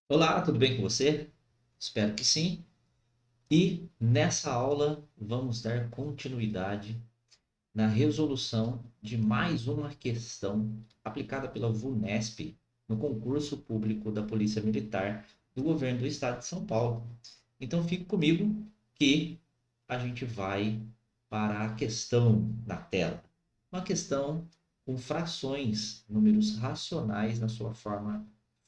Olá, tudo bem com você? Espero que sim. E nessa aula vamos dar continuidade na resolução de mais uma questão aplicada pela VUNESP no concurso público da Polícia Militar do Governo do Estado de São Paulo. Então fique comigo que a gente vai para a questão na tela. Uma questão com frações, números racionais na sua forma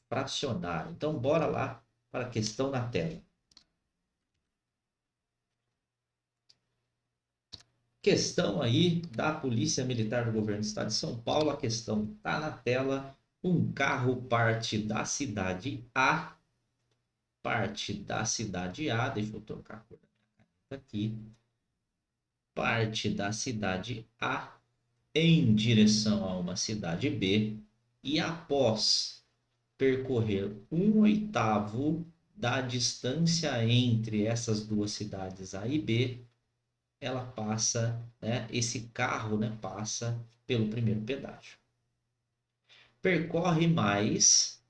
fracionária. Então bora lá para a questão na tela. Questão aí da Polícia Militar do Governo do Estado de São Paulo. A questão está na tela. Um carro parte da cidade A, deixa eu trocar a cor da minha caneta aqui, parte da cidade A em direção a uma cidade B e após percorrer um oitavo da distância entre essas duas cidades A e B, ela passa, né, esse carro, né, passa pelo primeiro pedágio. Percorre mais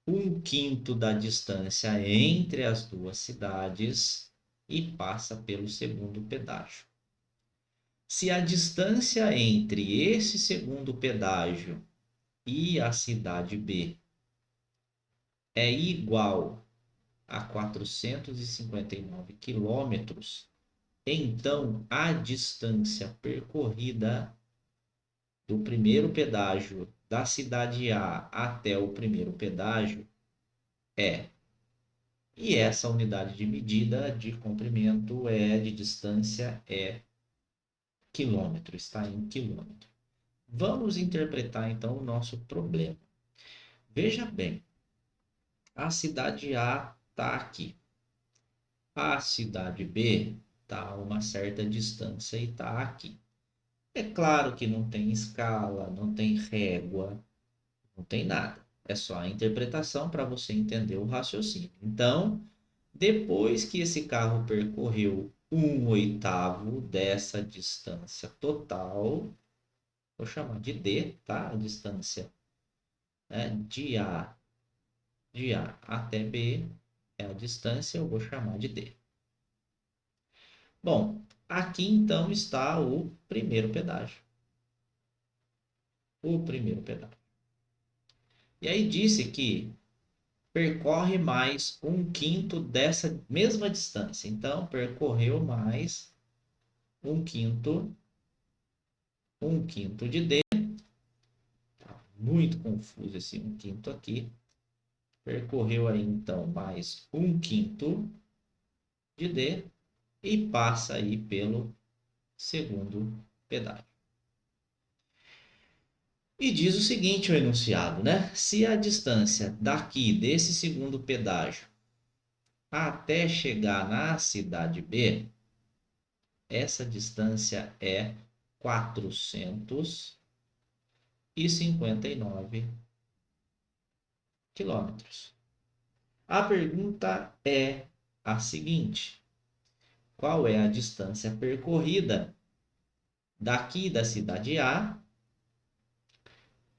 um quinto da distância entre as duas cidades e passa pelo segundo pedágio. Se a distância entre esse segundo pedágio e a cidade B é igual a 459 quilômetros, então a distância percorrida do primeiro pedágio da cidade A até o primeiro pedágio é. E essa unidade de medida de comprimento de distância é quilômetro, está em quilômetro. Vamos interpretar então o nosso problema. Veja bem, a cidade A está aqui. A cidade B está a uma certa distância e está aqui. É claro que não tem escala, não tem régua, não tem nada. É só a interpretação para você entender o raciocínio. Então, depois que esse carro percorreu um oitavo dessa distância total, vou chamar de D, tá? A distância, né, de A até B é a distância, eu vou chamar de D. Bom, aqui então está o primeiro pedágio. O primeiro pedágio. E aí disse que percorre mais um quinto dessa mesma distância. Então, percorreu mais um quinto, um quinto de D. Tá muito confuso esse um quinto aqui. Percorreu aí então mais um quinto de D e passa aí pelo segundo pedágio. E diz o seguinte o enunciado, né? Se a distância daqui desse segundo pedágio até chegar na cidade B, essa distância é 459 quilômetros. A pergunta é a seguinte: qual é a distância percorrida daqui da cidade A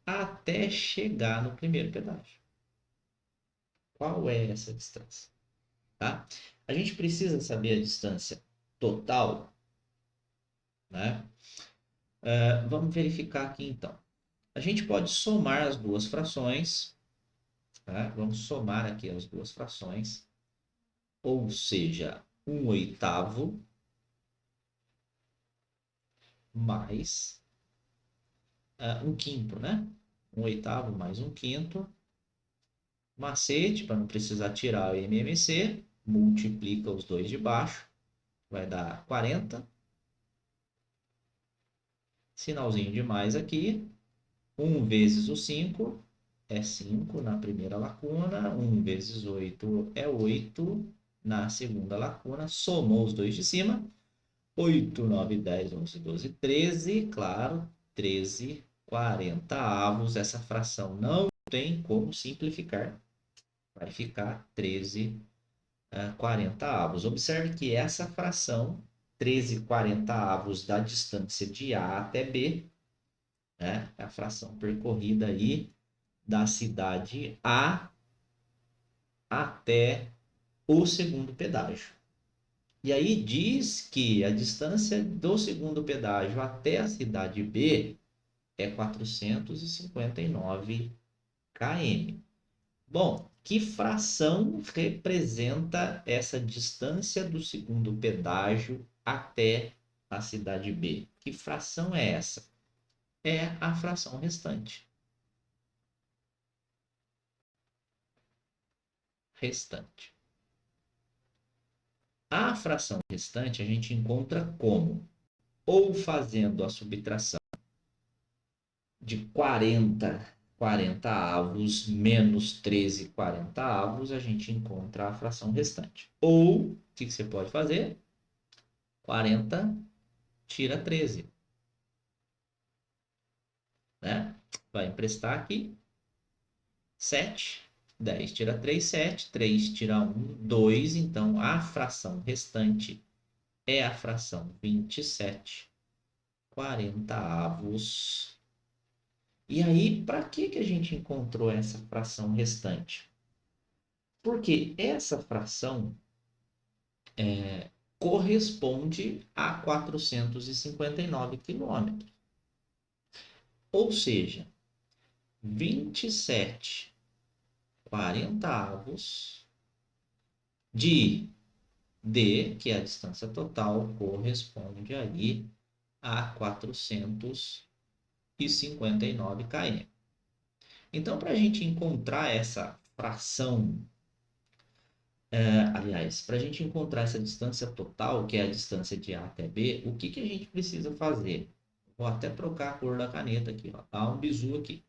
até chegar no primeiro pedágio? Qual é essa distância? Tá? A gente precisa saber a distância total, né? Vamos verificar aqui então. A gente pode somar as duas frações, tá? Vamos somar aqui as duas frações, ou seja, um oitavo mais um quinto, né? Um oitavo mais um quinto. Macete, para não precisar tirar o MMC, multiplica os dois de baixo, vai dar 40. Sinalzinho de mais aqui. 1 vezes o 5 é 5 na primeira lacuna. 1 vezes 8 é 8 na segunda lacuna. Somou os dois de cima. 8, 9, 10, 11, 12, 13. Claro, 13 40avos. Essa fração não tem como simplificar. Vai ficar 13 40avos. Observe que essa fração, 13 40avos da distância de A até B, né, é a fração percorrida aí da cidade A até o segundo pedágio. E aí diz que a distância do segundo pedágio até a cidade B é 459 km. Bom, que fração representa essa distância do segundo pedágio até a cidade B? Que fração é essa? É a fração restante. Restante. A fração restante a gente encontra como? Ou fazendo a subtração de 40 avos menos 13 40 avos, a gente encontra a fração restante. Ou, o que você pode fazer? 40 tira 13, né? Vai emprestar aqui 7. 10 tira 3, 7. 3 tira 1, 2. Então, a fração restante é a fração 27 40 avos. E aí, para que a gente encontrou essa fração restante? Porque essa fração corresponde a 459 quilômetros. Ou seja, 27 40 avos de D, que é a distância total, corresponde aí a 459 km. Então, para a gente encontrar essa fração, aliás, para a gente encontrar essa distância total, que é a distância de A até B, o que a gente precisa fazer? Vou até trocar a cor da caneta aqui, ó. Dá um bizu aqui.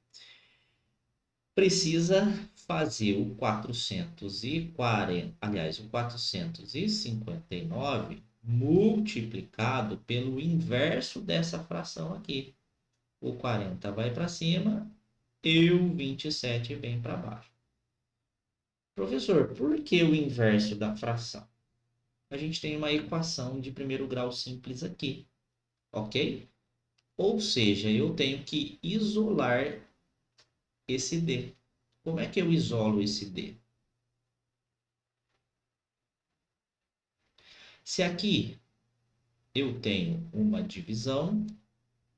Precisa fazer o 440, aliás, o 459 multiplicado pelo inverso dessa fração aqui. O 40 vai para cima e o 27 vem para baixo. Professor, por que o inverso da fração? A gente tem uma equação de primeiro grau simples aqui, ok? Ou seja, eu tenho que isolar esse D. Como é que eu isolo esse D? Se aqui eu tenho uma divisão,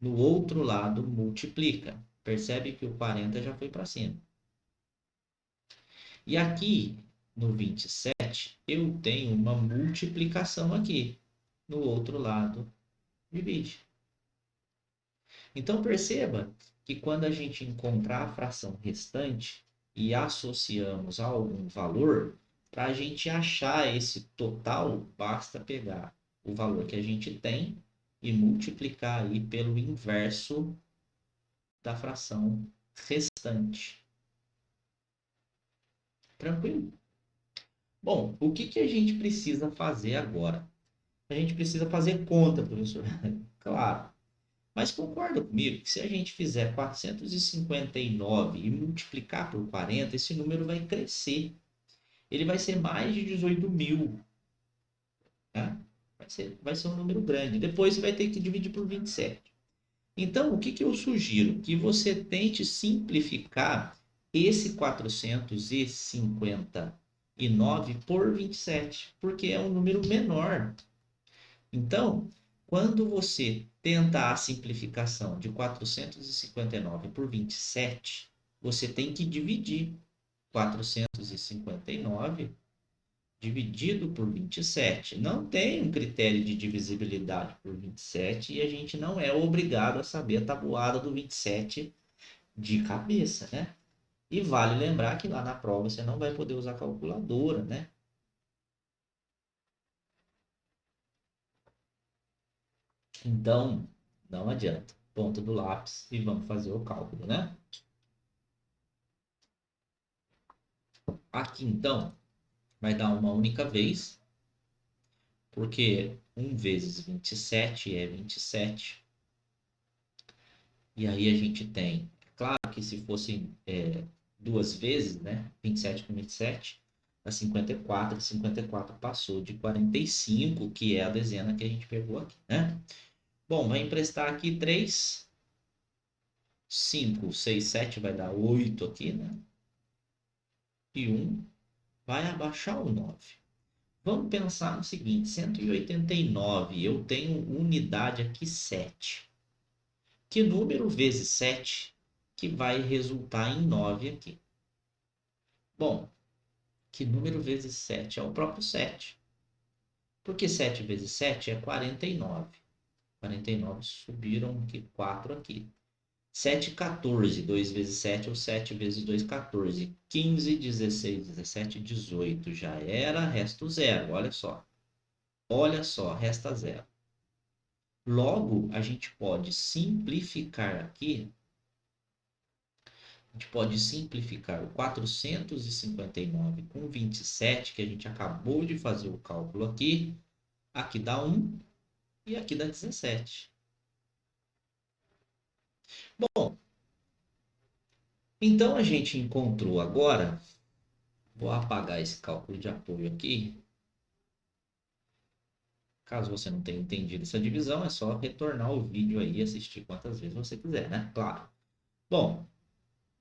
no outro lado multiplica. Percebe que o 40 já foi para cima. E aqui, no 27, eu tenho uma multiplicação aqui. No outro lado, divide. Então, perceba que quando a gente encontrar a fração restante e associamos a algum valor, para a gente achar esse total, basta pegar o valor que a gente tem e multiplicar aí pelo inverso da fração restante. Tranquilo? Bom, o que a gente precisa fazer agora? A gente precisa fazer conta, professor. Claro. Mas concorda comigo que se a gente fizer 459 e multiplicar por 40, esse número vai crescer. Ele vai ser mais de 18 mil. Tá? Vai ser um número grande. Depois você vai ter que dividir por 27. Então, o que eu sugiro? Que você tente simplificar esse 459 por 27, porque é um número menor. Então, quando você tenta a simplificação de 459 por 27, você tem que dividir 459 dividido por 27. Não tem um critério de divisibilidade por 27 e a gente não é obrigado a saber a tabuada do 27 de cabeça, né? E vale lembrar que lá na prova você não vai poder usar calculadora, né? Então, não adianta. Ponta do lápis e vamos fazer o cálculo, né? Aqui, então, vai dar uma única vez, porque 1 vezes 27 é 27. E aí a gente tem, claro que se fossem duas vezes, né? 27 com 27, dá 54. 54 passou de 45, que é a dezena que a gente pegou aqui, né? Bom, vai emprestar aqui 3, 5, 6, 7 vai dar 8 aqui, né? E 1, vai abaixar o 9. Vamos pensar no seguinte, 189, eu tenho unidade aqui 7. Que número vezes 7 que vai resultar em 9 aqui? Bom, que número vezes 7 é o próprio 7. Porque 7 vezes 7 é 49. 49 subiram aqui 4 aqui. 7, 14. 2 vezes 7 ou 7 vezes 2, 14. 15, 16, 17, 18. Já era, resta o 0. Olha só. Olha só, resta 0. Logo, a gente pode simplificar aqui. A gente pode simplificar o 459 com 27, que a gente acabou de fazer o cálculo aqui. Aqui dá 1 e aqui dá 17. Bom, então a gente encontrou agora. Vou apagar esse cálculo de apoio aqui. Caso você não tenha entendido essa divisão, é só retornar o vídeo aí e assistir quantas vezes você quiser, né? Claro. Bom,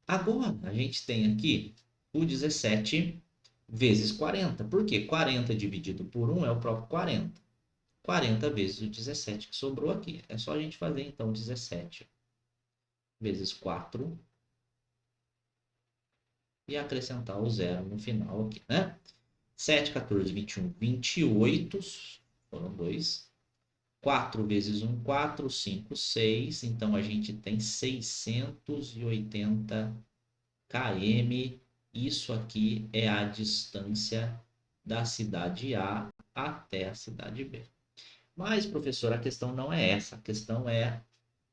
agora a gente tem aqui o 17 vezes 40. Por quê? 40 dividido por 1 é o próprio 40. 40 vezes o 17 que sobrou aqui. É só a gente fazer, então, 17 vezes 4 e acrescentar o zero no final aqui, né? 7, 14, 21, 28. Foram 2. 4 vezes 1, 4, 5, 6. Então, a gente tem 680 km. Isso aqui é a distância da cidade A até a cidade B. Mas, professor, a questão não é essa. A questão é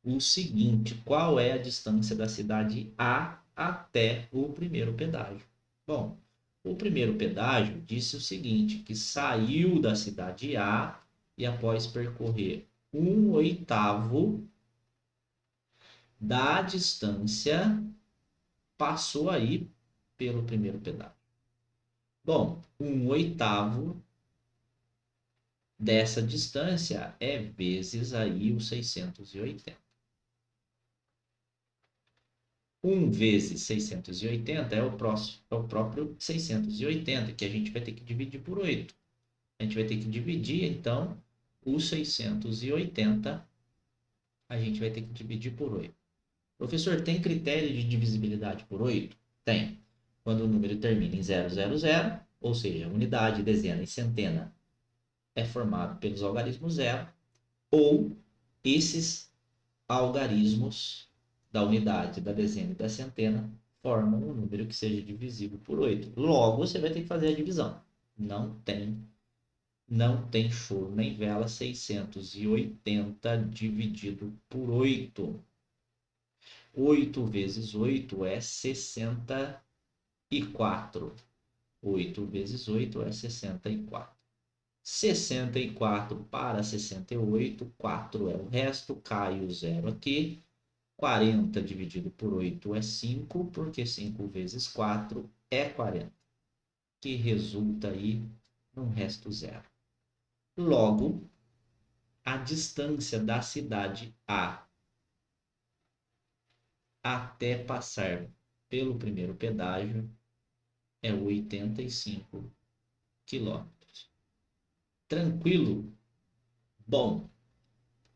o seguinte: qual é a distância da cidade A até o primeiro pedágio? Bom, o primeiro pedágio disse o seguinte, que saiu da cidade A e após percorrer 1/8 da distância, passou aí pelo primeiro pedágio. Bom, 1/8 dessa distância é vezes aí os 680. 1 vezes 680 é o próprio 680, que a gente vai ter que dividir por 8. A gente vai ter que dividir, então, os 680, a gente vai ter que dividir por 8. Professor, tem critério de divisibilidade por 8? Tem. Quando o número termina em 000, ou seja, unidade, dezena e centena é formado pelos algarismos 0, ou esses algarismos da unidade, da dezena e da centena formam um número que seja divisível por 8. Logo, você vai ter que fazer a divisão. Não tem choro nem vela. 680 dividido por 8. 8 vezes 8 é 64. 8 vezes 8 é 64. 64 para 68, 4 é o resto, cai o zero aqui. 40 dividido por 8 é 5, porque 5 vezes 4 é 40, que resulta aí num resto zero. Logo, a distância da cidade A até passar pelo primeiro pedágio é 85 quilômetros. Tranquilo? Bom,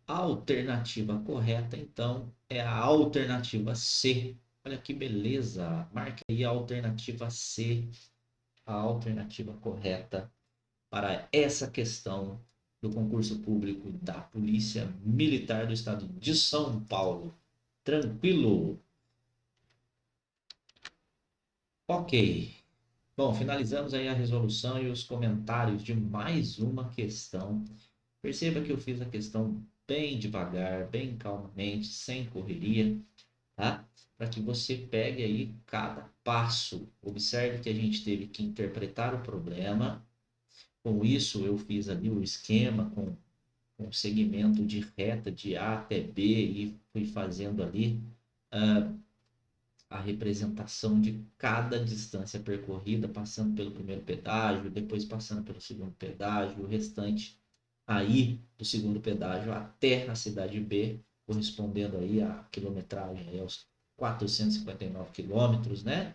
a alternativa correta, então, é a alternativa C. Olha que beleza! Marque aí a alternativa C, a alternativa correta para essa questão do concurso público da Polícia Militar do Estado de São Paulo. Tranquilo? Ok. Bom, finalizamos aí a resolução e os comentários de mais uma questão. Perceba que eu fiz a questão bem devagar, bem calmamente, sem correria, tá? Para que você pegue aí cada passo. Observe que a gente teve que interpretar o problema. Com isso, eu fiz ali o esquema com um segmento de reta de A até B e fui fazendo ali a representação de cada distância percorrida, passando pelo primeiro pedágio, depois passando pelo segundo pedágio, o restante aí do segundo pedágio até a cidade B, correspondendo aí à quilometragem, aí aos 459 quilômetros, né?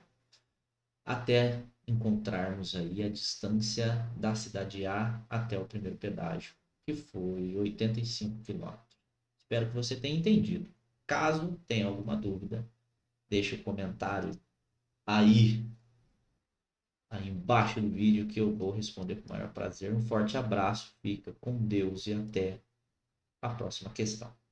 Até encontrarmos aí a distância da cidade A até o primeiro pedágio, que foi 85 quilômetros. Espero que você tenha entendido. Caso tenha alguma dúvida, deixe o comentário aí, aí embaixo do vídeo que eu vou responder com o maior prazer. Um forte abraço, fica com Deus e até a próxima questão.